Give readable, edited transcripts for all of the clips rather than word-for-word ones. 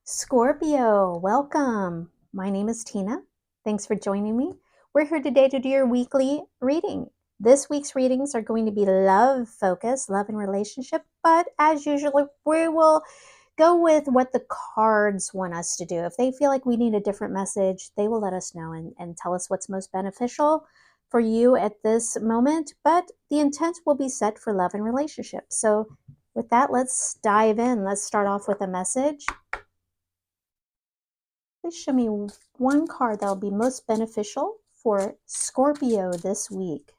Scorpio, welcome. My name is Tina. Thanks for joining me. We're here today to do your weekly reading. This week's readings are going to be love focused, love and relationship, but as usual, we will go with what the cards want us to do. If they feel like we need a different message, they will let us know and tell us what's most beneficial for you at this moment, but the intent will be set for love and relationship. So with that, let's dive in. Let's start off with a message. Please show me one card that will be most beneficial for Scorpio this week.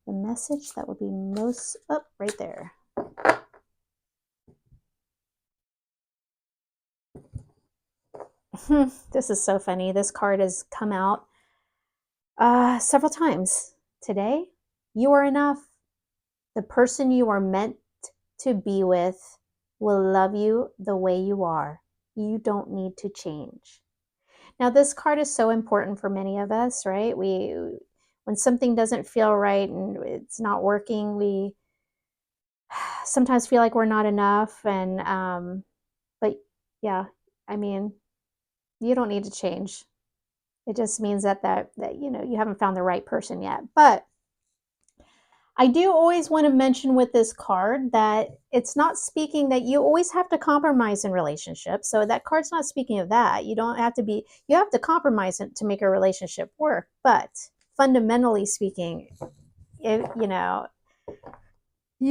The message that will be most, right there. This is so funny. This card has come out several times today. You are enough. The person you are meant to be with will love you the way you are. You don't need to change. Now, this card is so important for many of us, right? When something doesn't feel right and it's not working, we sometimes feel like we're not enough. But yeah, I mean, you don't need to change. It just means that you haven't found the right person yet. But I do always want to mention with this card that it's not speaking that you always have to compromise in relationships. So that card's not speaking of that. You have to compromise to make a relationship work. But fundamentally speaking, you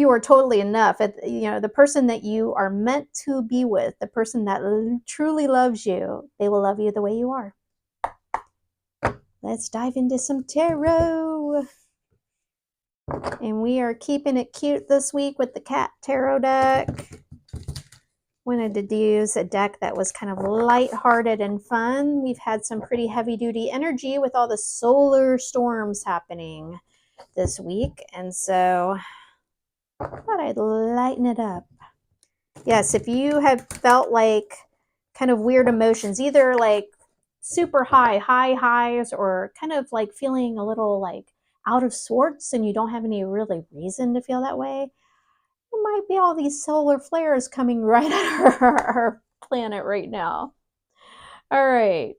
are totally enough. The person that you are meant to be with, the person that truly loves you, they will love you the way you are. Let's dive into some tarot. And we are keeping it cute this week with the cat tarot deck. Wanted to use a deck that was kind of lighthearted and fun. We've had some pretty heavy duty energy with all the solar storms happening this week. And so I thought I'd lighten it up. Yes, if you have felt like kind of weird emotions, either like super high highs, or kind of like feeling a little like out of sorts and you don't have any really reason to feel that way, it might be all these solar flares coming right at our planet right now. All right.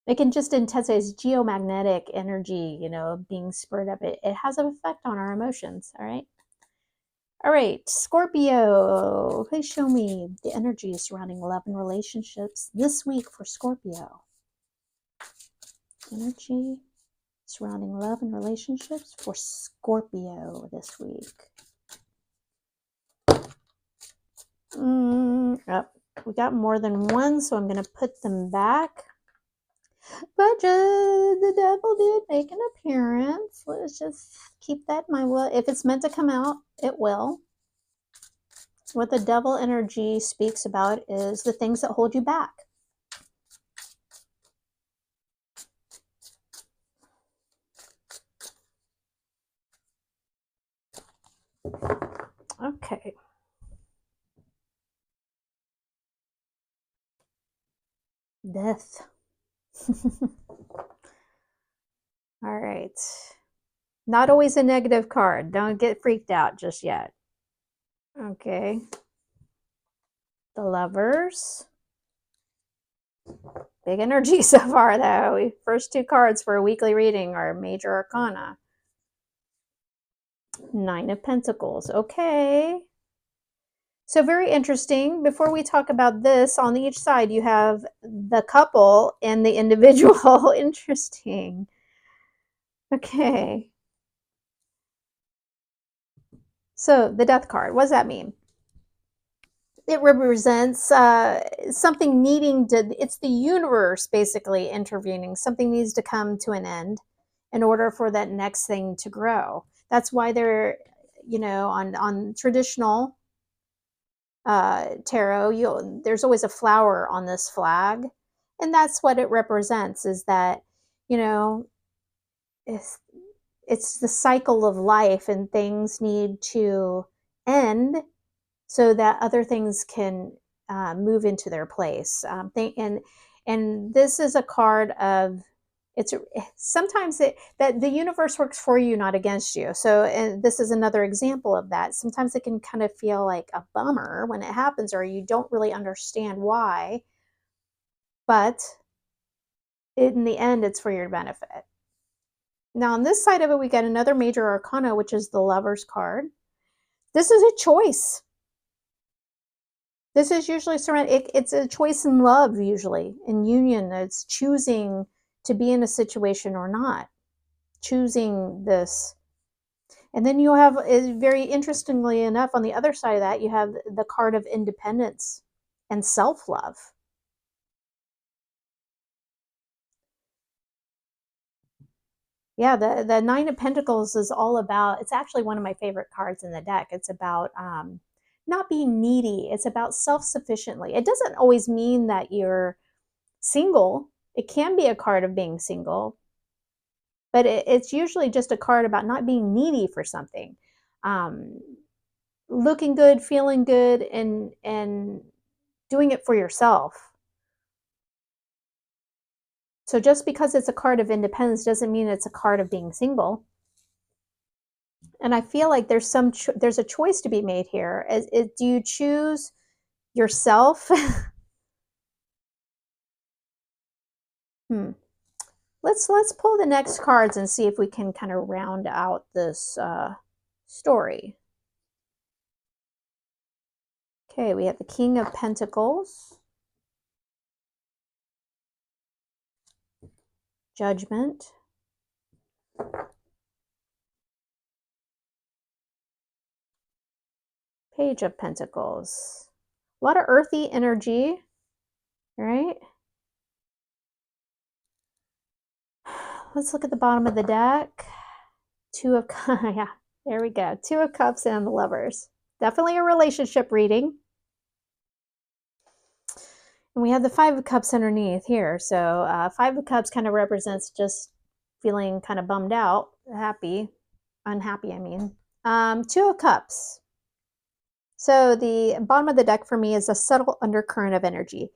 It can just intensify as geomagnetic energy, being spurred up. It has an effect on our emotions. All right. All right, Scorpio, please show me the energy surrounding love and relationships this week for Scorpio. Energy surrounding love and relationships for Scorpio this week. We got more than one, so I'm going to put them back. But the devil did make an appearance. Let's just keep that in mind. Well, if it's meant to come out, it will. What the devil energy speaks about is the things that hold you back. Okay. Death. All right. Not always a negative card. Don't get freaked out just yet. Okay. The Lovers. Big energy so far, though. First two cards for a weekly reading are Major Arcana. Nine of Pentacles. Okay. So very interesting. Before we talk about this, on each side you have the couple and the individual. Interesting. Okay. So the Death card, what does that mean? It represents something needing to, it's the universe basically intervening. Something needs to come to an end in order for that next thing to grow. That's why they're, on traditional tarot, there's always a flower on this flag. And that's what it represents, is that, it's the cycle of life, and things need to end so that other things can move into their place. And this is a card of It's sometimes that the universe works for you, not against you. So, and this is another example of that. Sometimes it can kind of feel like a bummer when it happens, or you don't really understand why, but in the end, it's for your benefit. Now, on this side of it, we got another major arcana, which is the Lover's card. This is a choice. This is usually it's a choice in love, usually in union. It's choosing to be in a situation or not, choosing this. And then you have, very interestingly enough, on the other side of that, you have the card of independence and self-love. Yeah, the Nine of Pentacles is all about, it's actually one of my favorite cards in the deck. It's about not being needy. It's about self-sufficiently. It doesn't always mean that you're single. It can be a card of being single, but it's usually just a card about not being needy for something. Um, Looking good, feeling good, and doing it for yourself. So just because it's a card of independence doesn't mean it's a card of being single. And I feel like there's a choice to be made here. Do you choose yourself? hmm. Let's pull the next cards and see if we can kind of round out this story. Okay, we have the King of Pentacles, Judgment, Page of Pentacles. A lot of earthy energy, right? Let's look at the bottom of the deck. Two of, yeah, there we go. Two of Cups and the Lovers. Definitely a relationship reading. And we have the Five of Cups underneath here. So Five of Cups kind of represents just feeling kind of bummed out, unhappy, I mean. Two of Cups. So the bottom of the deck for me is a subtle undercurrent of energy.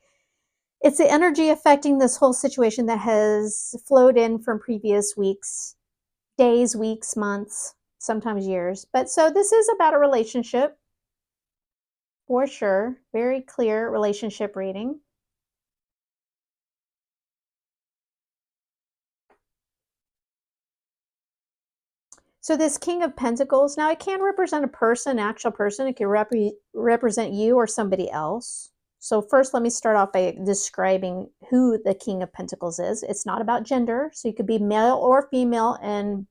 It's the energy affecting this whole situation that has flowed in from previous weeks, days, weeks, months, sometimes years. But so this is about a relationship, for sure. Very clear relationship reading. So this King of Pentacles, now it can represent a person, actual person. It can represent you or somebody else. So first, let me start off by describing who the King of Pentacles is. It's not about gender, so you could be male or female and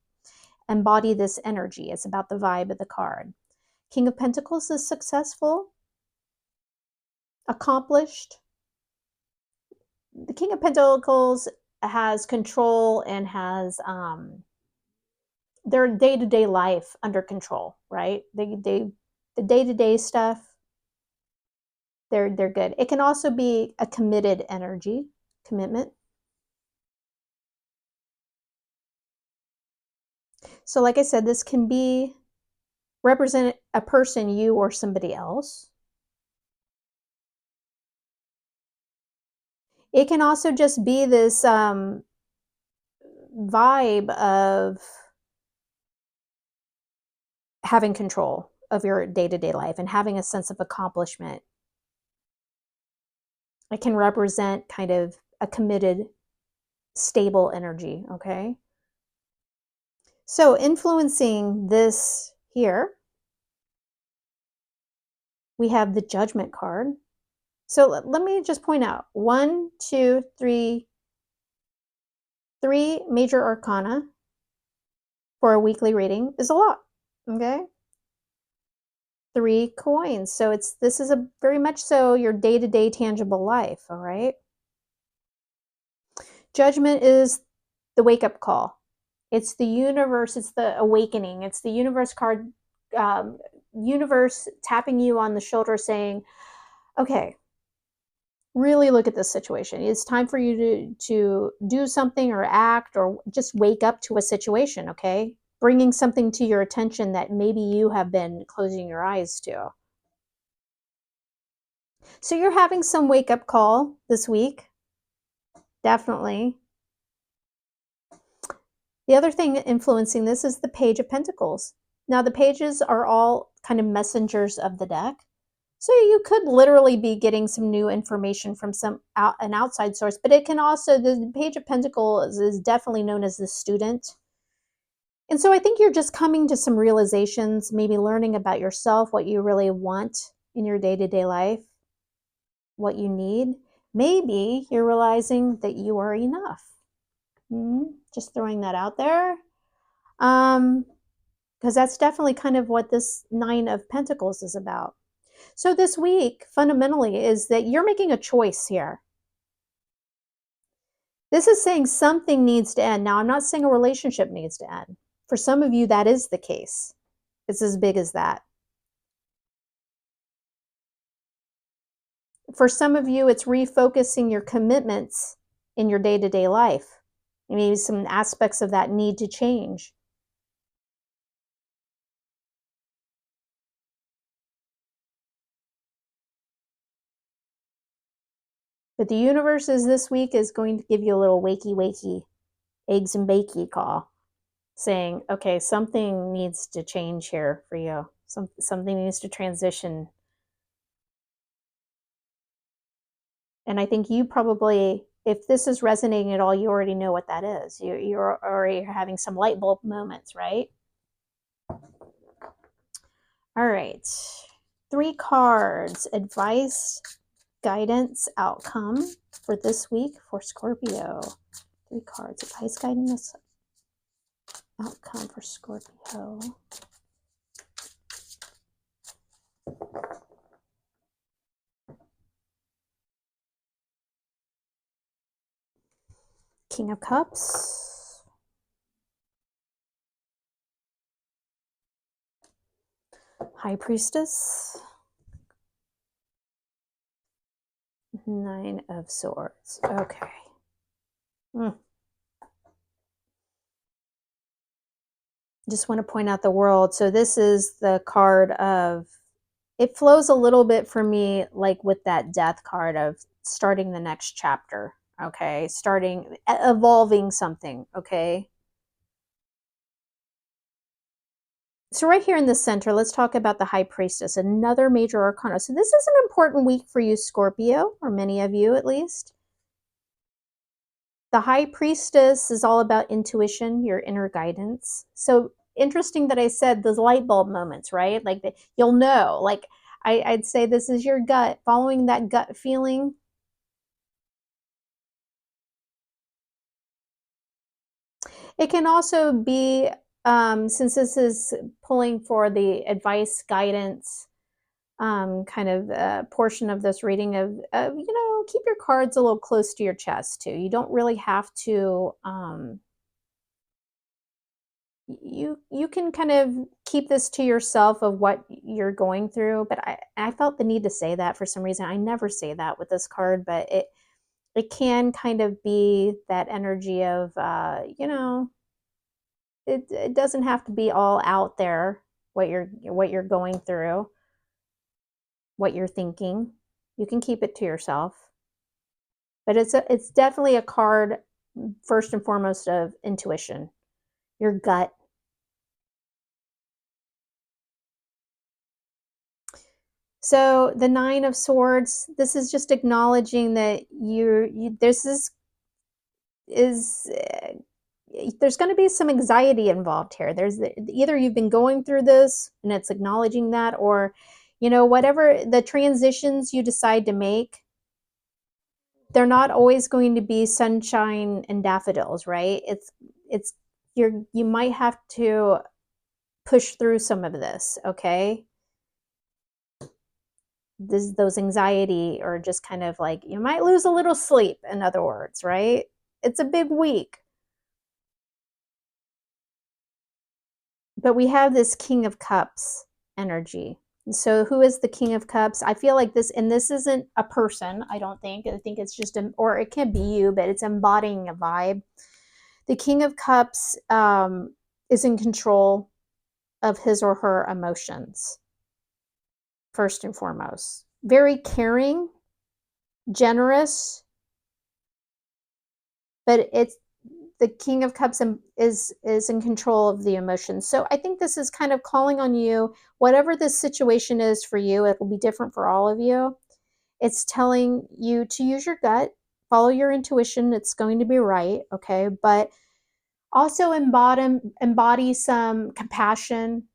embody this energy. It's about the vibe of the card. King of Pentacles is successful, accomplished. The King of Pentacles has control and has their day-to-day life under control, right? The day-to-day stuff, they're good. It can also be a committed energy, commitment. So like I said, this can be represent a person, you or somebody else. It can also just be this vibe of having control of your day-to-day life and having a sense of accomplishment. It can represent kind of a committed, stable energy, okay? So influencing this here, we have the Judgment card. So let me just point out, 1, 2, 3, 3 major arcana for a weekly reading is a lot, okay? 3 coins. So this is a very much so your day-to-day tangible life, all right? Judgment is the wake-up call. It's the universe, it's the awakening. It's the universe card, universe tapping you on the shoulder saying, okay, really look at this situation. It's time for you to do something or act or just wake up to a situation, okay? Bringing something to your attention that maybe you have been closing your eyes to. So you're having some wake up call this week, definitely. The other thing influencing this is the Page of Pentacles. Now, the pages are all kind of messengers of the deck. So you could literally be getting some new information from an outside source, but it can also, the Page of Pentacles is definitely known as the student. And so I think you're just coming to some realizations, maybe learning about yourself, what you really want in your day-to-day life, what you need. Maybe you're realizing that you are enough. Just throwing that out there. Because that's definitely kind of what this Nine of Pentacles is about. So this week, fundamentally, is that you're making a choice here. This is saying something needs to end. Now, I'm not saying a relationship needs to end. For some of you, that is the case. It's as big as that. For some of you, it's refocusing your commitments in your day-to-day life. Maybe some aspects of that need to change. But the universe is this week is going to give you a little wakey, eggs and bakey call, saying, okay, something needs to change here for you. Something needs to transition. And I think you probably, if this is resonating at all, you already know what that is. You're already having some light bulb moments, right? All right. 3 cards, advice, guidance, outcome for this week for Scorpio. 3 cards, advice, guidance, outcome for Scorpio. King of Cups. High Priestess. 9 of Swords. Okay. Just want to point out the World. So this is the card of, it flows a little bit for me like with that Death card of starting the next chapter. Okay. Evolving something. Okay. So right here in the center, let's talk about the High Priestess, another major arcana. So this is an important week for you, Scorpio, or many of you at least. The High Priestess is all about intuition, your inner guidance. So interesting that I said those light bulb moments, right? Like you'll know, like I'd say this is your gut, following that gut feeling. It can also be, since this is pulling for the advice, guidance, kind of portion of this reading of, keep your cards a little close to your chest too. You don't really have to, you can kind of keep this to yourself of what you're going through. But I felt the need to say that for some reason. I never say that with this card, but it can kind of be that energy of, it doesn't have to be all out there, what you're going through, what you're thinking. You can keep it to yourself. But it's definitely a card, first and foremost, of intuition, your gut. So the 9 of Swords, this is just acknowledging that there's going to be some anxiety involved here. There's either you've been going through this and it's acknowledging that, or whatever the transitions you decide to make, they're not always going to be sunshine and daffodils, right? You might have to push through some of this, okay? Those anxiety, or just kind of like you might lose a little sleep, in other words, right? It's a big week. But we have this King of Cups energy. So who is the King of Cups? I feel like this, and this isn't a person, I don't think. I think it's just, or it can be you, but it's embodying a vibe. The King of Cups is in control of his or her emotions, first and foremost. Very caring, generous, but the King of Cups is in control of the emotions. So I think this is kind of calling on you, whatever this situation is for you, it will be different for all of you. It's telling you to use your gut, follow your intuition. It's going to be right, okay? But also embody some compassion,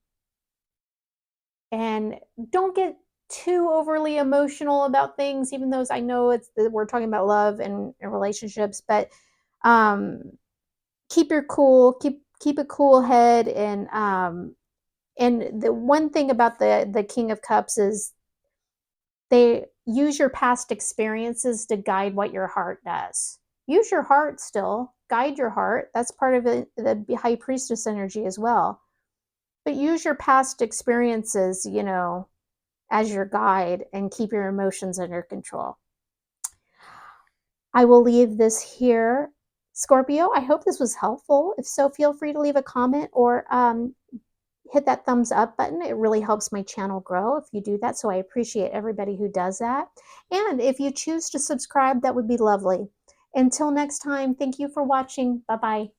and don't get too overly emotional about things, even though I know we're talking about love and relationships, but um, keep your cool, keep a cool head, and the one thing about the King of Cups is they use your past experiences to guide what your heart does. Use your heart still, guide your heart. That's part of the High Priestess energy as well. But use your past experiences, as your guide, and keep your emotions under control. I will leave this here. Scorpio, I hope this was helpful. If so, feel free to leave a comment or hit that thumbs up button. It really helps my channel grow if you do that. So I appreciate everybody who does that. And if you choose to subscribe, that would be lovely. Until next time, thank you for watching. Bye-bye.